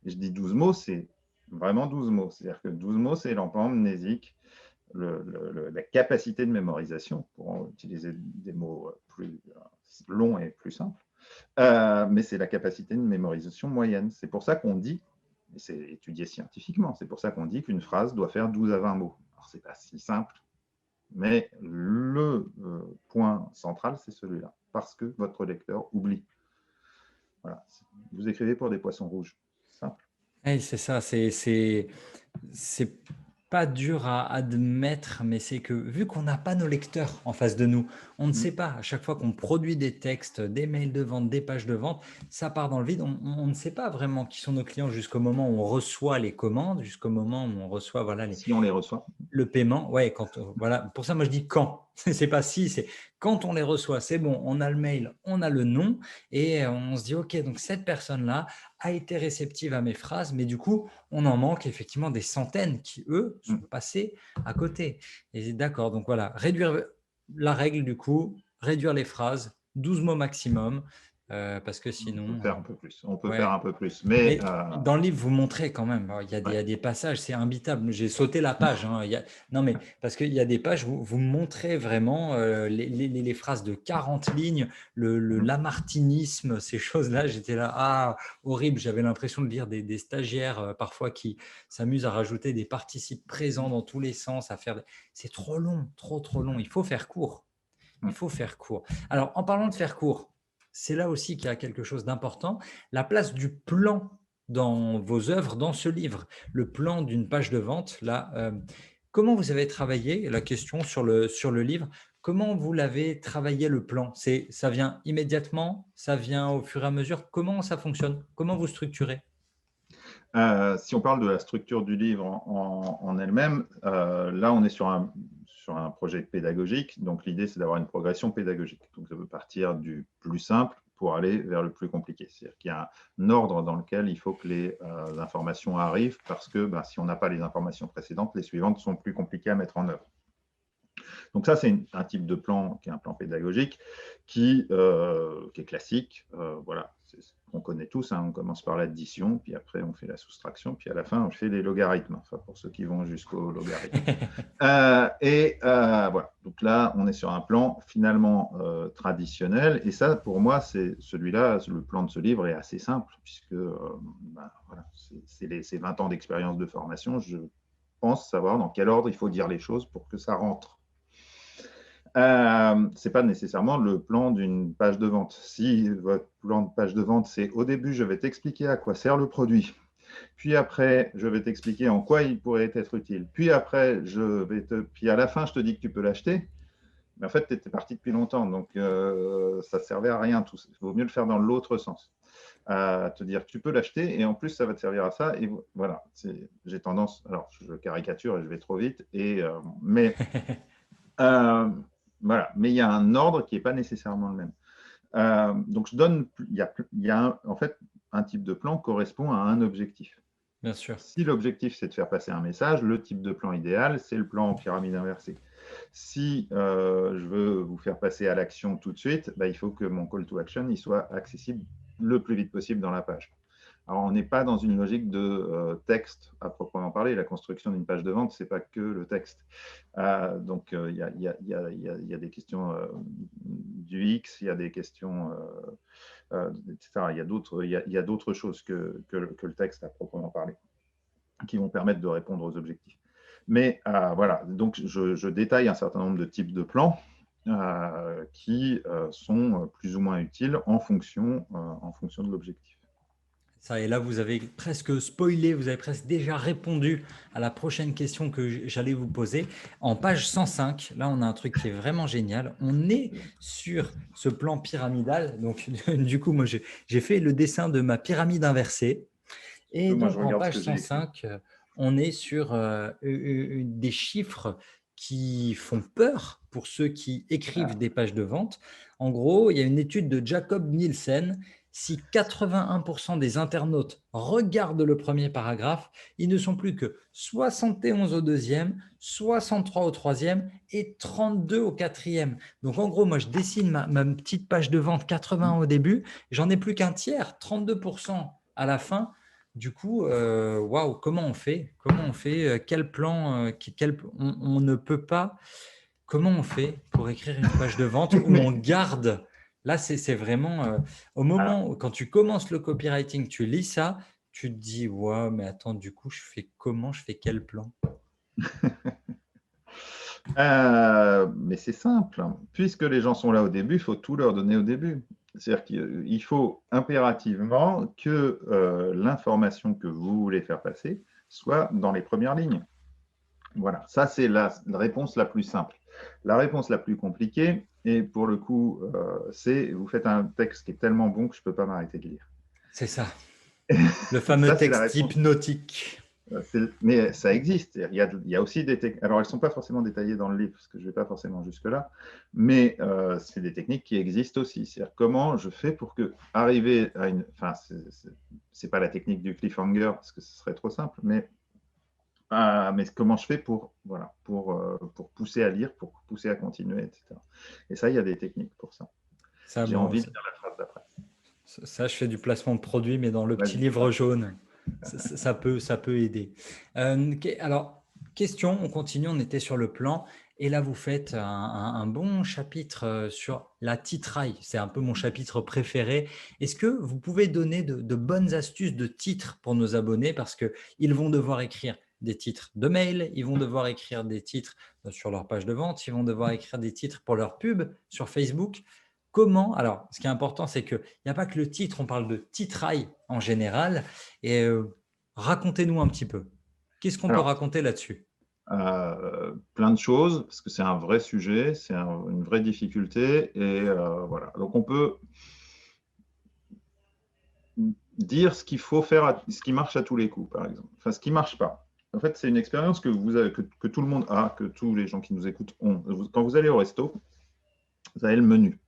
Speaker 2: Et je dis 12 mots, c'est vraiment 12 mots. C'est-à-dire que 12 mots, c'est l'empamnésique, la capacité de mémorisation, pour utiliser des mots plus longs et plus simples. Mais c'est la capacité de mémorisation moyenne. C'est pour ça qu'on dit, et c'est étudié scientifiquement, c'est pour ça qu'on dit qu'une phrase doit faire 12 à 20 mots. Alors, ce n'est pas si simple, mais le point central, c'est celui-là, parce que votre lecteur oublie. Voilà. Vous écrivez pour des poissons rouges. Simple.
Speaker 1: Hey, c'est ça, c'est pas dur à admettre, mais c'est que vu qu'on n'a pas nos lecteurs en face de nous, on ne
Speaker 2: Mm.
Speaker 1: sait pas, à chaque fois qu'on produit des textes, des mails de vente, des pages de vente, ça part dans le vide. On ne sait pas vraiment qui sont nos clients jusqu'au moment où on reçoit les commandes, jusqu'au moment où on reçoit voilà,
Speaker 2: Si on les reçoit.
Speaker 1: le paiement. Ouais, voilà. Pour ça, moi je dis quand. C'est pas si, c'est quand on les reçoit, c'est bon, on a le mail, on a le nom et on se dit: «OK, donc cette personne-là a été réceptive à mes phrases», mais du coup, on en manque effectivement des centaines qui, eux, sont
Speaker 2: Mm.
Speaker 1: passés à côté et d'accord, donc voilà, réduire la règle du coup, réduire les phrases, 12 mots maximum, parce que
Speaker 2: On peut
Speaker 1: sinon,
Speaker 2: faire un peu plus. On peut faire
Speaker 1: ouais.
Speaker 2: un peu plus. Mais
Speaker 1: Mais dans le livre, vous montrez quand même, il y
Speaker 2: ouais.
Speaker 1: a des passages, c'est imbitable. J'ai sauté la page, hein, non, mais parce qu'il y a des pages où vous montrez vraiment les phrases de 40 lignes, le
Speaker 2: Mm.
Speaker 1: lamartinisme, ces choses-là. J'étais là, ah, horrible. J'avais l'impression de lire des stagiaires parfois qui s'amusent à rajouter des participes présents dans tous les sens, à faire. C'est trop long, trop, trop long. Il faut faire court. Il
Speaker 2: Mm.
Speaker 1: faut faire court. Alors, en parlant de faire court, c'est là aussi qu'il y a quelque chose d'important, la place du plan dans vos œuvres, dans ce livre. Le plan d'une page de vente, là, comment vous avez travaillé, la question sur le livre, comment vous l'avez travaillé le plan? Ça vient immédiatement, ça vient au fur et à mesure, comment ça fonctionne? Comment vous structurez?
Speaker 2: Si on parle de la structure du livre en elle-même, là, on est sur un projet pédagogique. Donc, l'idée, c'est d'avoir une progression pédagogique. Donc, ça veut partir du plus simple pour aller vers le plus compliqué. C'est-à-dire qu'il y a un ordre dans lequel il faut que les informations arrivent parce que si on n'a pas les informations précédentes, les suivantes sont plus compliquées à mettre en œuvre. Donc ça, c'est un type de plan qui est un plan pédagogique qui est classique. Voilà, on connaît tous, hein, on commence par l'addition, puis après on fait la soustraction, puis à la fin on fait les logarithmes, enfin pour ceux qui vont jusqu'au logarithme. Voilà, donc là on est sur un plan finalement traditionnel, et ça pour moi, c'est celui-là, le plan de ce livre est assez simple, puisque voilà, c'est 20 ans d'expérience de formation, je pense savoir dans quel ordre il faut dire les choses pour que ça rentre. Ce n'est pas nécessairement le plan d'une page de vente. Si votre plan de page de vente, c'est au début, je vais t'expliquer à quoi sert le produit. Puis après, je vais t'expliquer en quoi il pourrait être utile. Puis après, puis à la fin, je te dis que tu peux l'acheter. Mais en fait, tu étais parti depuis longtemps, donc ça ne servait à rien. Il vaut mieux le faire dans l'autre sens. Te dire que tu peux l'acheter et en plus, ça va te servir à ça. Et voilà, j'ai tendance, alors je caricature et je vais trop vite, mais euh, voilà, mais il y a un ordre qui n'est pas nécessairement le même. Donc, il y a en fait, un type de plan correspond à un objectif.
Speaker 1: Bien sûr.
Speaker 2: Si l'objectif, c'est de faire passer un message, le type de plan idéal, c'est le plan en pyramide inversée. Si je veux vous faire passer à l'action tout de suite, il faut que mon call to action il soit accessible le plus vite possible dans la page. Alors, on n'est pas dans une logique de texte à proprement parler. La construction d'une page de vente, ce n'est pas que le texte. Donc, il y a des questions du X, il y a des questions, etc. Il y a d'autres choses que le texte à proprement parler qui vont permettre de répondre aux objectifs. Mais voilà, donc je détaille un certain nombre de types de plans qui sont plus ou moins utiles en fonction de l'objectif.
Speaker 1: Ça, et là, vous avez presque spoilé, vous avez presque déjà répondu à la prochaine question que j'allais vous poser. En page 105, là, on a un truc qui est vraiment génial. On est sur ce plan pyramidal. Donc, du coup, moi, j'ai fait le dessin de ma pyramide inversée. Et
Speaker 2: Moi, je
Speaker 1: donc, en
Speaker 2: regarde ce
Speaker 1: page
Speaker 2: que j'ai écrit.
Speaker 1: 105, on est sur des chiffres qui font peur pour ceux qui écrivent des pages de vente. En gros, il y a une étude de Jacob Nielsen. Si 81% des internautes regardent le premier paragraphe, ils ne sont plus que 71 au deuxième, 63 au troisième et 32 au quatrième. Donc en gros, moi je dessine ma petite page de vente 80 au début, j'en ai plus qu'un tiers, 32% à la fin. Du coup, waouh, comment on fait? Comment on fait? Quel plan? On ne peut pas. Comment on fait pour écrire une page de vente où on
Speaker 2: Mais,
Speaker 1: garde? Là, c'est vraiment au
Speaker 2: alors,
Speaker 1: moment où quand tu commences le copywriting, tu lis ça, tu te dis, ouais, mais attends, du coup, je fais comment? Je fais quel plan?
Speaker 2: mais c'est simple, hein. Puisque les gens sont là au début, il faut tout leur donner au début. C'est-à-dire qu'il faut impérativement que l'information que vous voulez faire passer soit dans les premières lignes. Voilà, ça c'est la réponse la plus simple. La réponse la plus compliquée, et pour le coup, c'est vous faites un texte qui est tellement bon que je ne peux pas m'arrêter de lire.
Speaker 1: C'est ça, le fameux
Speaker 2: Ça, c'est la
Speaker 1: texte
Speaker 2: réponse.
Speaker 1: hypnotique.
Speaker 2: Mais ça existe. Il y a aussi des techniques. Alors, elles ne sont pas forcément détaillées dans le livre, parce que je ne vais pas forcément jusque-là, mais c'est des techniques qui existent aussi. C'est-à-dire comment je fais pour arriver à une. Enfin, c'est pas la technique du cliffhanger, parce que ce serait trop simple, mais comment je fais voilà, pour pousser à lire, pour pousser à continuer, etc. Et ça, il y a des techniques pour ça.
Speaker 1: Ça,
Speaker 2: J'ai
Speaker 1: bon,
Speaker 2: envie de dire la phrase d'après.
Speaker 1: ça, je fais du placement de produit, mais dans le petit
Speaker 2: Vas-y.
Speaker 1: livre jaune, ça peut aider. Alors, question, on continue, on était sur le plan, et là, vous faites un bon chapitre sur la titraille. C'est un peu mon chapitre préféré. Est-ce que vous pouvez donner de bonnes astuces de titres pour nos abonnés, parce qu'ils vont devoir écrire des titres de mail, ils vont devoir écrire des titres sur leur page de vente, ils vont devoir écrire des titres pour leur pub sur Facebook. Comment? Alors, ce qui est important, c'est qu'il n'y a pas que le titre, on parle de titraille en général. Et racontez-nous un petit peu. Qu'est-ce qu'on peut
Speaker 2: Alors,
Speaker 1: raconter là-dessus?
Speaker 2: plein de choses, parce que c'est un vrai sujet, c'est une vraie difficulté. Et voilà. Donc, on peut dire ce qu'il faut faire, ce qui marche à tous les coups, par exemple. Enfin, ce qui ne marche pas. En fait, c'est une expérience que, que tout le monde a, que tous les gens qui nous écoutent ont. Quand vous allez au resto, vous avez le menu.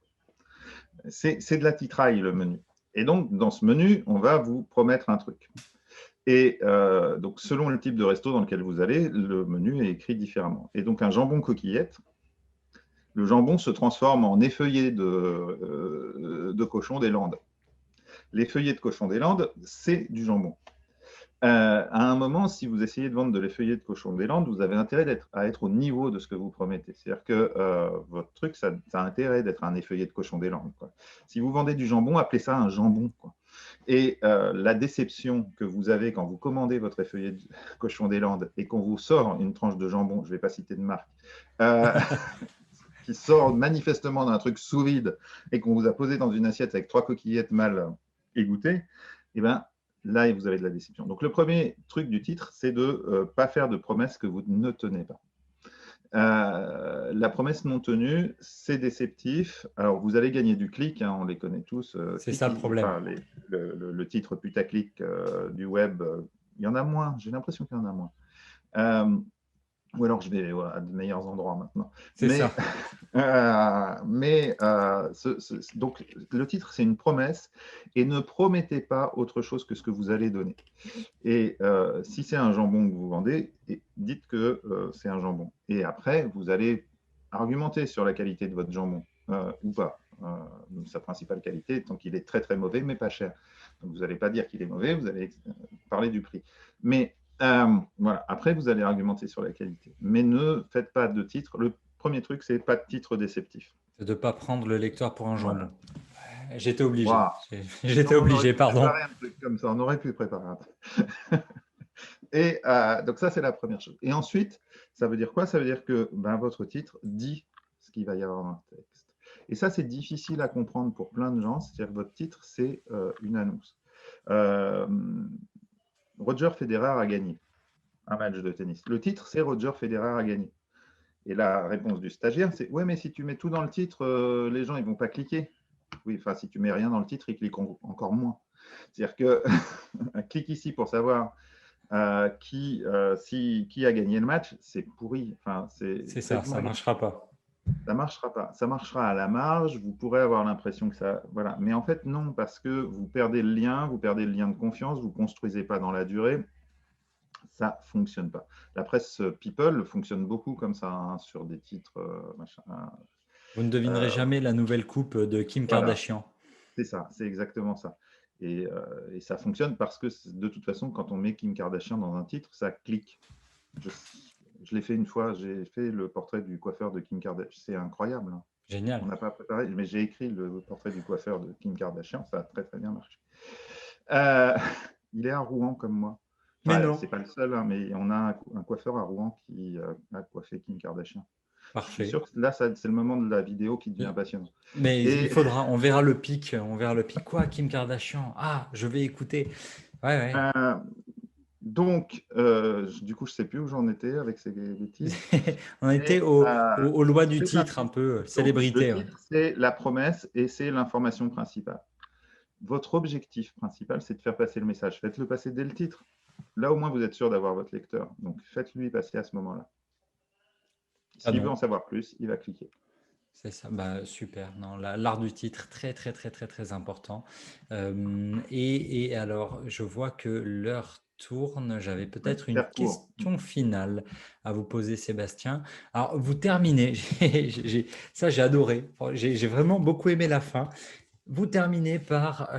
Speaker 2: C'est de la titraille, le menu. Et donc, dans ce menu, on va vous promettre un truc. Et donc, selon le type de resto dans lequel vous allez, le menu est écrit différemment. Et donc, un jambon coquillette, le jambon se transforme en effeuillé de cochon des Landes. L'effeuillé de cochon des Landes, c'est du jambon. À un moment, si vous essayez de vendre de l'effeuillé de cochon des Landes, vous avez intérêt à être au niveau de ce que vous promettez. C'est-à-dire que votre truc, ça a intérêt d'être un effeuillé de cochon des Landes, quoi. Si vous vendez du jambon, appelez ça un jambon, quoi. Et la déception que vous avez quand vous commandez votre effeuillé de cochon des Landes et qu'on vous sort une tranche de jambon, je ne vais pas citer de marque, qui sort manifestement d'un truc sous vide et qu'on vous a posé dans une assiette avec 3 coquillettes mal égouttées, eh ben, là, vous avez de la déception. Donc, le premier truc du titre, c'est de ne pas faire de promesses que vous ne tenez pas. La promesse non tenue, c'est déceptif. Alors, vous allez gagner du clic, hein, on les connaît tous.
Speaker 1: C'est ça le problème.
Speaker 2: Enfin, le titre putaclic du web, il y en a moins. J'ai l'impression qu'il y en a moins. Ou alors, je vais à de meilleurs endroits maintenant.
Speaker 1: C'est ça.
Speaker 2: Donc, le titre, c'est une promesse. Et ne promettez pas autre chose que ce que vous allez donner. Et si c'est un jambon que vous vendez, dites que c'est un jambon. Et après, vous allez argumenter sur la qualité de votre jambon, ou pas. Sa principale qualité, tant qu'il est très très mauvais, mais pas cher. Donc vous n'allez pas dire qu'il est mauvais, vous allez parler du prix. Mais voilà, après, vous allez argumenter sur la qualité. Mais ne faites pas de titre. Le premier truc, c'est pas de titre déceptif.
Speaker 1: C'est de ne pas prendre le lecteur pour un jambon.
Speaker 2: Voilà.
Speaker 1: J'étais obligé.
Speaker 2: Wow.
Speaker 1: J'étais obligé, pardon.
Speaker 2: Un truc comme ça. On aurait pu préparer un truc. Et donc ça, c'est la première chose. Et ensuite, ça veut dire quoi? Ça veut dire que votre titre dit ce qu'il va y avoir dans le texte. Et ça, c'est difficile à comprendre pour plein de gens. C'est-à-dire que votre titre, c'est une annonce. Roger Federer a gagné un match de tennis. Le titre, c'est Roger Federer a gagné. Et la réponse du stagiaire, c'est ouais, mais si tu mets tout dans le titre, les gens ils vont pas cliquer. Oui, enfin, si tu mets rien dans le titre, ils cliqueront encore moins. C'est-à-dire que clique ici pour savoir qui a gagné le match, c'est pourri. Enfin,
Speaker 1: c'est ça ne marchera pas.
Speaker 2: Ça marchera pas. Ça marchera à la marge, vous pourrez avoir l'impression que ça. Voilà. Mais en fait, non, parce que vous perdez le lien de confiance, vous ne construisez pas dans la durée. Ça ne fonctionne pas. La presse People fonctionne beaucoup comme ça, hein, sur des titres.
Speaker 1: Vous ne devinerez jamais la nouvelle coupe de Kim Kardashian.
Speaker 2: C'est ça, c'est exactement ça. Et ça fonctionne parce que de toute façon, quand on met Kim Kardashian dans un titre, ça clique. Je l'ai fait une fois, j'ai fait le portrait du coiffeur de Kim Kardashian. C'est incroyable. Hein.
Speaker 1: Génial.
Speaker 2: On n'a pas préparé, mais j'ai écrit le portrait du coiffeur de Kim Kardashian. Ça a très très bien marché. Il est à Rouen comme moi.
Speaker 1: Mais non.
Speaker 2: C'est pas le seul, hein, mais on a un coiffeur à Rouen qui a coiffé Kim Kardashian.
Speaker 1: Parfait.
Speaker 2: Je suis sûr que là, c'est le moment de la vidéo qui devient passionnant.
Speaker 1: Mais il faudra, on verra le pic. Quoi, Kim Kardashian? Ah, je vais écouter. Ouais.
Speaker 2: Donc, du coup, je ne sais plus où j'en étais avec ces bêtises.
Speaker 1: On était aux lois du titre, un peu célébrité.
Speaker 2: Le titre, c'est la promesse et c'est l'information principale. Votre objectif principal, c'est de faire passer le message. Faites-le passer dès le titre. Là, au moins, vous êtes sûr d'avoir votre lecteur. Donc, faites-lui passer à ce moment-là.
Speaker 1: Ah
Speaker 2: S'il veut
Speaker 1: non,
Speaker 2: en savoir plus, il va cliquer.
Speaker 1: c'est ça, bah, super. Non, l'art du titre, très, très, très, très, très important. Et alors, je vois que l'heure tourne. J'avais
Speaker 2: Oui,
Speaker 1: peut-être une
Speaker 2: faire court.
Speaker 1: question finale à vous poser, Sébastien. Alors, vous terminez. Ça, j'ai adoré. J'ai vraiment beaucoup aimé la fin. Vous terminez par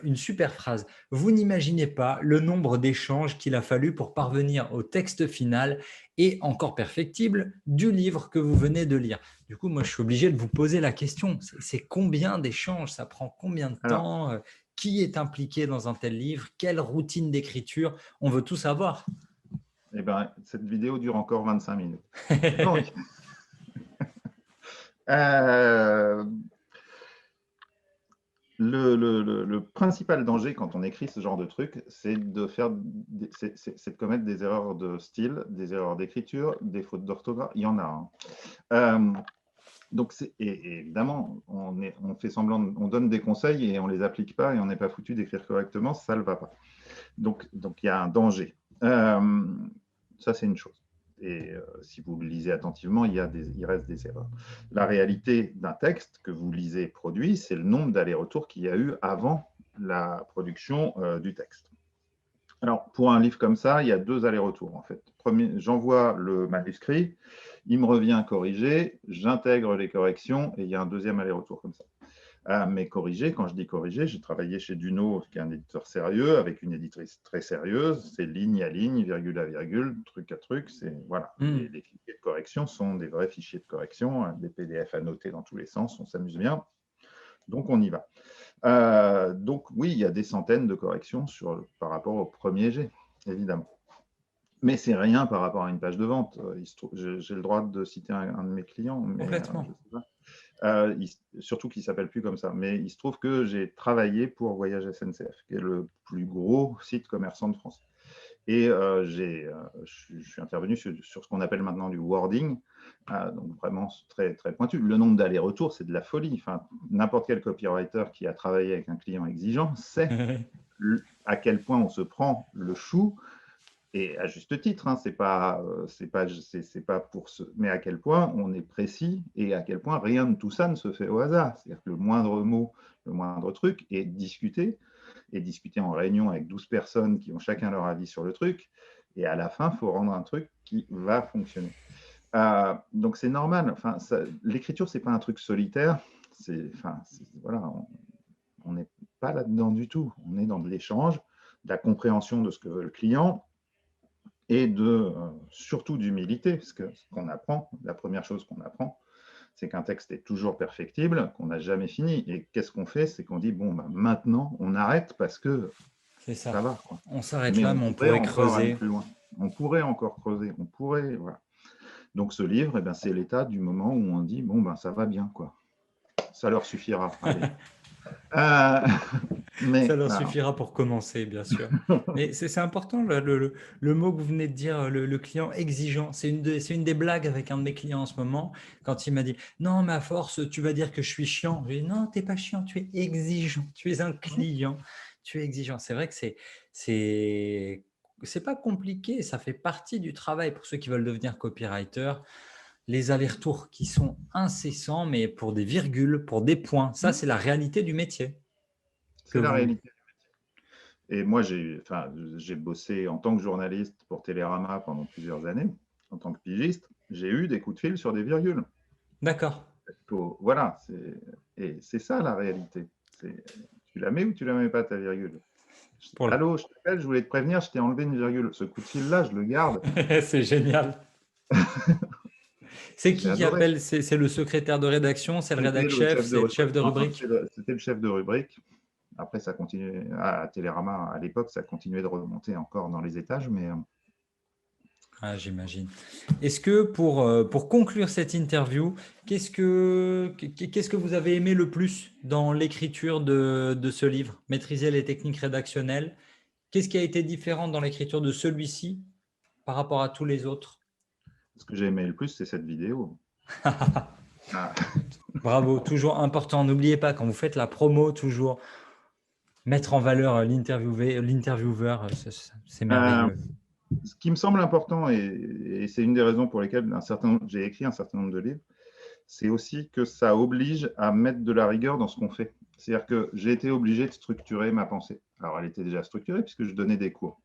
Speaker 1: une super phrase. Vous n'imaginez pas le nombre d'échanges qu'il a fallu pour parvenir au texte final et encore perfectible du livre que vous venez de lire. Du coup, moi, je suis obligé de vous poser la question. C'est combien d'échanges? Ça prend combien de
Speaker 2: Alors,
Speaker 1: temps? Qui est impliqué dans un tel livre? Quelle routine d'écriture? On veut tout savoir.
Speaker 2: eh ben, cette vidéo dure encore 25 minutes. Donc, euh, le principal danger quand on écrit ce genre de truc, c'est de commettre des erreurs de style, des erreurs d'écriture, des fautes d'orthographe. Il y en a. Hein. Donc, et évidemment, on fait semblant, on donne des conseils et on les applique pas et on n'est pas foutu d'écrire correctement, ça ne va pas. Donc, il y a un danger. Ça, c'est une chose. Et si vous le lisez attentivement, il reste des erreurs. La réalité d'un texte que vous lisez produit, c'est le nombre d'allers-retours qu'il y a eu avant la production du texte. Alors, pour un livre comme ça, il y a 2 allers-retours en fait. J'envoie le manuscrit, il me revient corrigé, j'intègre les corrections et il y a un deuxième aller-retour comme ça. Mais corriger, quand je dis corriger, j'ai travaillé chez Duno, qui est un éditeur sérieux, avec une éditrice très sérieuse. C'est ligne à ligne, virgule à virgule, truc à truc. Voilà. Les fichiers de correction sont des vrais fichiers de correction, des PDF annotés dans tous les sens. On s'amuse bien. Donc, on y va. Donc, oui, il y a des centaines de corrections par rapport au premier jet, évidemment. Mais c'est rien par rapport à une page de vente. J'ai le droit de citer un de mes clients, mais
Speaker 1: Complètement.
Speaker 2: je sais pas. Surtout qu'il ne s'appelle plus comme ça. Mais il se trouve que j'ai travaillé pour Voyage SNCF, qui est le plus gros site commerçant de France. Et je suis intervenu sur ce qu'on appelle maintenant du wording, donc vraiment très, très pointu. Le nombre d'allers-retours, c'est de la folie. Enfin, n'importe quel copywriter qui a travaillé avec un client exigeant sait à quel point on se prend le chou, et à juste titre, hein, c'est pas pour ce, mais à quel point on est précis et à quel point rien de tout ça ne se fait au hasard. C'est-à-dire que le moindre mot, le moindre truc est discuté en réunion avec 12 personnes qui ont chacun leur avis sur le truc. Et à la fin, il faut rendre un truc qui va fonctionner. Donc c'est normal. Enfin, l'écriture, c'est pas un truc solitaire. Voilà, on n'est pas là-dedans du tout. On est dans de l'échange, de la compréhension de ce que veut le client et surtout d'humilité, parce que ce qu'on apprend, la première chose qu'on apprend, c'est qu'un texte est toujours perfectible, qu'on n'a jamais fini. Et qu'est-ce qu'on fait? C'est qu'on dit, bon, bah, maintenant, on arrête parce que
Speaker 1: C'est ça.
Speaker 2: ça va. Quoi.
Speaker 1: On s'arrête
Speaker 2: Mais
Speaker 1: là,
Speaker 2: on
Speaker 1: mais on
Speaker 2: pourrait
Speaker 1: pourrait
Speaker 2: encore aller
Speaker 1: creuser.
Speaker 2: plus loin. On pourrait encore creuser. On pourrait, voilà. Donc ce livre, eh ben, c'est l'état du moment où on dit, bon, ben, ça va bien, quoi. Ça leur suffira. Allez. Euh,
Speaker 1: Ça
Speaker 2: mais
Speaker 1: leur
Speaker 2: alors,
Speaker 1: suffira pour commencer, bien sûr. Mais c'est important, le mot que vous venez de dire, le client exigeant. C'est une des blagues avec un de mes clients en ce moment, quand il m'a dit, non, mais à force, tu vas dire que je suis chiant. Je lui ai dit, non, tu n'es pas chiant, tu es exigeant. Tu es un client, tu es exigeant. C'est vrai que c'est pas compliqué, ça fait partie du travail pour ceux qui veulent devenir copywriter. Les allers-retours qui sont incessants, mais pour des virgules, pour des points. Ça, c'est la réalité du métier que
Speaker 2: c'est la
Speaker 1: vous.
Speaker 2: réalité. Et moi, j'ai bossé en tant que journaliste pour Télérama pendant plusieurs années, en tant que pigiste. J'ai eu des coups de fil sur des virgules.
Speaker 1: D'accord.
Speaker 2: Voilà, et c'est ça la réalité. Tu la mets ou tu la mets pas, ta virgule?
Speaker 1: Pour le-
Speaker 2: Allô, je t'appelle, je voulais te prévenir, je t'ai enlevé une virgule. Ce coup de fil-là, je le garde.
Speaker 1: C'est génial. C'est
Speaker 2: J'ai
Speaker 1: qui
Speaker 2: adoré.
Speaker 1: appelle? C'est le secrétaire de rédaction, c'est le
Speaker 2: C'était
Speaker 1: rédac
Speaker 2: le
Speaker 1: chef,
Speaker 2: chef de
Speaker 1: c'est le chef de rubrique.
Speaker 2: c'était le chef de rubrique. Après, ça continuait à Télérama à l'époque, ça continuait de remonter encore dans les étages, mais
Speaker 1: Ah, j'imagine. Est-ce que pour conclure cette interview, qu'est-ce que vous avez aimé le plus dans l'écriture de ce livre? Maîtriser les techniques rédactionnelles. Qu'est-ce qui a été différent dans l'écriture de celui-ci par rapport à tous les autres?
Speaker 2: ce que j'ai aimé le plus, c'est cette vidéo. Ah,
Speaker 1: Bravo, toujours important. N'oubliez pas, quand vous faites la promo, toujours Mettre en valeur l'intervieweur, c'est
Speaker 2: Euh,
Speaker 1: merveilleux.
Speaker 2: Ce qui me semble important, et c'est une des raisons pour lesquelles j'ai écrit un certain nombre de livres, c'est aussi que ça oblige à mettre de la rigueur dans ce qu'on fait. C'est-à-dire que j'ai été obligé de structurer ma pensée. Alors, elle était déjà structurée puisque je donnais des cours,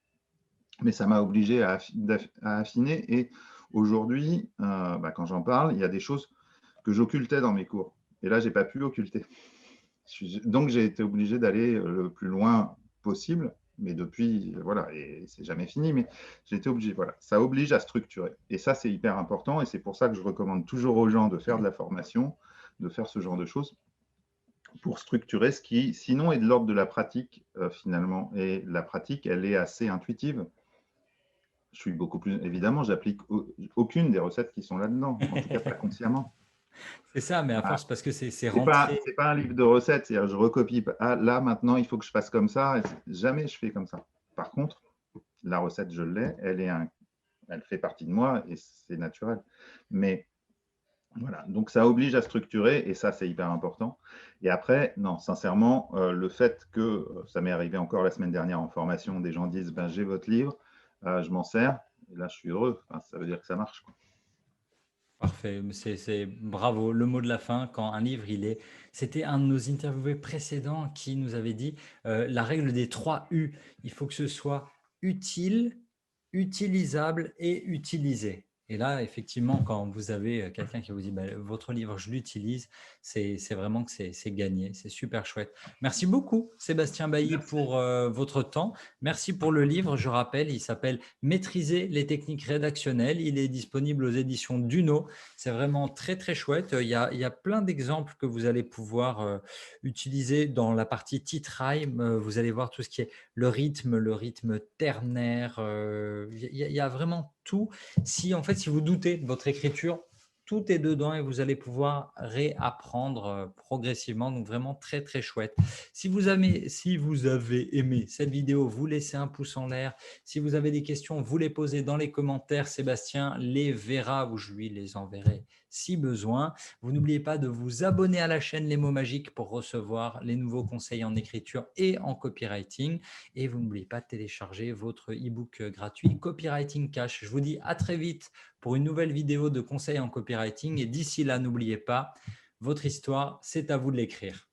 Speaker 2: mais ça m'a obligé à affiner. Et aujourd'hui, quand j'en parle, il y a des choses que j'occultais dans mes cours. Et là, je n'ai pas pu occulter. Donc, j'ai été obligé d'aller le plus loin possible. Mais depuis, voilà, et c'est jamais fini, mais j'ai été obligé. Voilà, ça oblige à structurer. Et ça, c'est hyper important. Et c'est pour ça que je recommande toujours aux gens de faire de la formation, de faire ce genre de choses pour structurer ce qui, sinon, est de l'ordre de la pratique, finalement. Et la pratique, elle est assez intuitive. Je suis beaucoup plus, évidemment, j'applique aucune des recettes qui sont là-dedans, en tout cas pas consciemment.
Speaker 1: C'est ça, mais à
Speaker 2: Ah,
Speaker 1: force, parce que c'est
Speaker 2: c'est
Speaker 1: rentré.
Speaker 2: pas un livre de recettes, c'est-à-dire je recopie. Ah, là, maintenant, il faut que je fasse comme ça. Et jamais je fais comme ça. Par contre, la recette, je l'ai, elle fait partie de moi et c'est naturel. Mais voilà, donc ça oblige à structurer et ça, c'est hyper important. Et après, non, sincèrement, le fait que, ça m'est arrivé encore la semaine dernière en formation, des gens disent, ben, j'ai votre livre, je m'en sers, et là, je suis heureux. Enfin, ça veut dire que ça marche, quoi.
Speaker 1: Parfait, c'est bravo. Le mot de la fin, quand un livre, c'était un de nos interviewés précédents qui nous avait dit la règle des 3 U. Il faut que ce soit utile, utilisable et utilisé. Et là, effectivement, quand vous avez quelqu'un qui vous dit bah, votre livre, je l'utilise, c'est vraiment que c'est gagné. C'est super chouette. Merci beaucoup, Sébastien Bailly,
Speaker 2: Merci.
Speaker 1: pour votre temps. Merci pour le livre. Je rappelle, il s'appelle Maîtriser les techniques rédactionnelles. Il est disponible aux éditions Duno. C'est vraiment très, très chouette. Il y a plein d'exemples que vous allez pouvoir utiliser dans la partie titre-rhyme. Vous allez voir tout ce qui est le rythme ternaire. Il y a vraiment tout. Si vous doutez de votre écriture, tout est dedans et vous allez pouvoir réapprendre progressivement. Donc vraiment très, très chouette. Si vous avez aimé cette vidéo, vous laissez un pouce en l'air. Si vous avez des questions, vous les posez dans les commentaires. Sébastien les verra ou je lui les enverrai si besoin. Vous n'oubliez pas de vous abonner à la chaîne Les Mots Magiques pour recevoir les nouveaux conseils en écriture et en copywriting. Et vous n'oubliez pas de télécharger votre e-book gratuit Copywriting Cash. Je vous dis à très vite pour une nouvelle vidéo de conseils en copywriting. Et d'ici là, n'oubliez pas, votre histoire, c'est à vous de l'écrire.